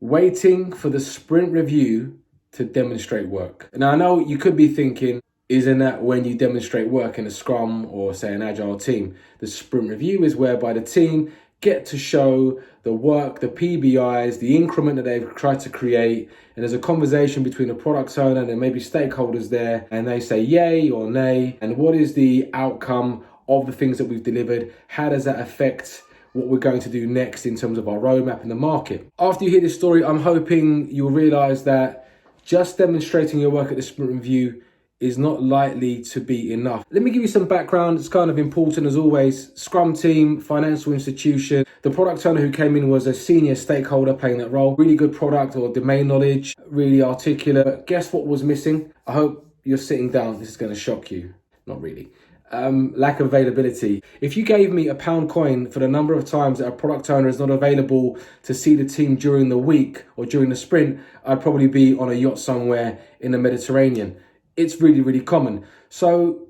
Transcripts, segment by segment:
waiting for the sprint review to demonstrate work. Now, I know you could be thinking, isn't that when you demonstrate work in a Scrum or say an Agile team? The sprint review is whereby the team get to show the work, the PBIs, the increment that they've tried to create, and there's a conversation between the product owner and there may be stakeholders there, and they say yay or nay, and what is the outcome of the things that we've delivered? How does that affect what we're going to do next in terms of our roadmap in the market? After you hear this story, I'm hoping you'll realize that just demonstrating your work at the sprint review is not likely to be enough. Let me give you some background. It's kind of important as always. Scrum team, financial institution. The product owner who came in was a senior stakeholder playing that role. Really good product or domain knowledge, really articulate. But guess what was missing? I hope you're sitting down. This is going to shock you. Not really. Lack of availability. If you gave me a pound coin for the number of times that a product owner is not available to see the team during the week or during the sprint, I'd probably be on a yacht somewhere in the Mediterranean. It's really, really common. So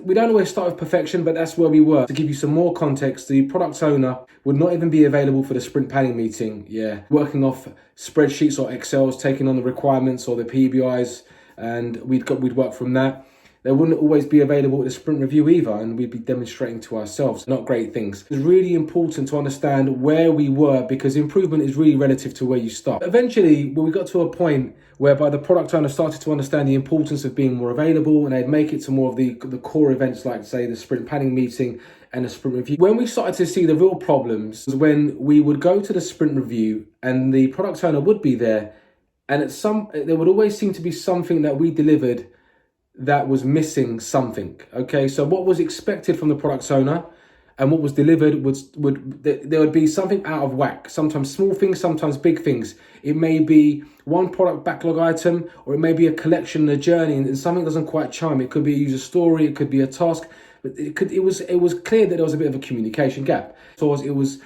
we don't always start with perfection, but that's where we were. To give you some more context, the product owner would not even be available for the sprint planning meeting. Yeah, working off spreadsheets or Excels, taking on the requirements or the PBIs, and we'd work from that. They wouldn't always be available at the sprint review either, and we'd be demonstrating to ourselves. Not great things. It's really important to understand where we were because improvement is really relative to where you start. Eventually, we got to a point whereby the product owner started to understand the importance of being more available, and they'd make it to more of the core events like, say, the sprint planning meeting and the sprint review. When we started to see the real problems was when we would go to the sprint review and the product owner would be there, and there would always seem to be something that we delivered that was missing something. Okay, so what was expected from the product owner and what was delivered there would be something out of whack. Sometimes small things, sometimes big things. It may be one product backlog item, or it may be a collection, a journey, and something doesn't quite chime. It could be a user story, it could be a task, but it was clear that there was a bit of a communication gap. So it was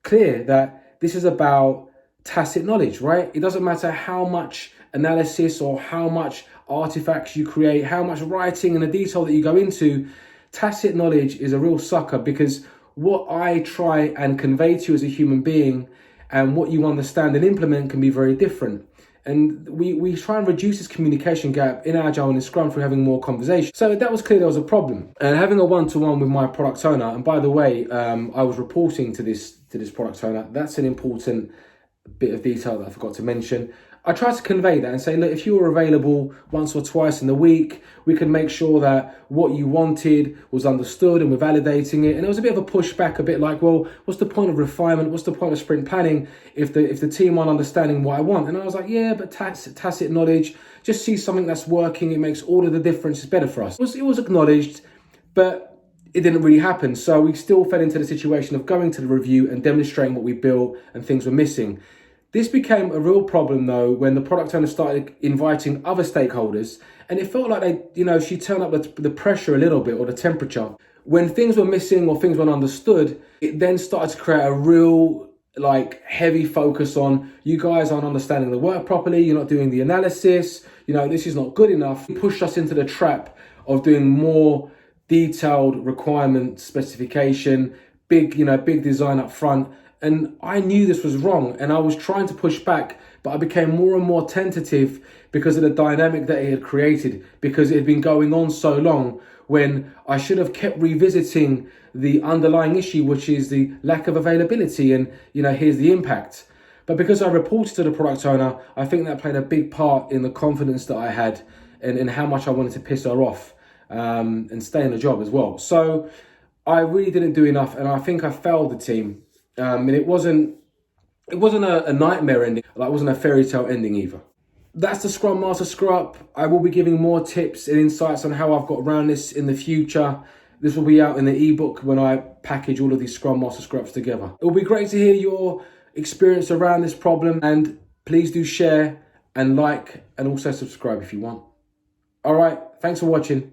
clear that this is about tacit knowledge, right? It doesn't matter how much analysis or how much artifacts you create, how much writing and the detail that you go into. Tacit knowledge is a real sucker because what I try and convey to you as a human being and what you understand and implement can be very different. And we try and reduce this communication gap in Agile and in Scrum through having more conversation. So that was clear there was a problem. And having a one-to-one with my product owner, and by the way, I was reporting to this product owner. That's an important bit of detail that I forgot to mention. I tried to convey that and say, look, if you were available once or twice in the week, we could make sure that what you wanted was understood and we're validating it. And there was a bit of a pushback, a bit like, well, what's the point of refinement? What's the point of sprint planning if the team aren't understanding what I want? And I was like, yeah, but tacit knowledge, just see something that's working. It makes all of the difference. It's better for us. It was acknowledged, but it didn't really happen. So we still fell into the situation of going to the review and demonstrating what we built and things were missing. This became a real problem though when the product owner started inviting other stakeholders, and it felt like she turned up the pressure a little bit or the temperature. When things were missing or things weren't understood, it then started to create a real heavy focus on you guys aren't understanding the work properly, you're not doing the analysis, this is not good enough. It pushed us into the trap of doing more detailed requirement specification, big design up front. And I knew this was wrong and I was trying to push back, but I became more and more tentative because of the dynamic that it had created, because it had been going on so long when I should have kept revisiting the underlying issue, which is the lack of availability and, here's the impact. But because I reported to the product owner, I think that played a big part in the confidence that I had and how much I wanted to piss her off and stay in the job as well. So I really didn't do enough and I think I failed the team. And it wasn't a nightmare ending, it wasn't a fairy tale ending either. That's the ScrumMaster Screw Up. I will be giving more tips and insights on how I've got around this in the future. This will be out in the ebook when I package all of these ScrumMaster Screw Ups together. It will be great to hear your experience around this problem, and please do share and like and also subscribe if you want. All right, thanks for watching.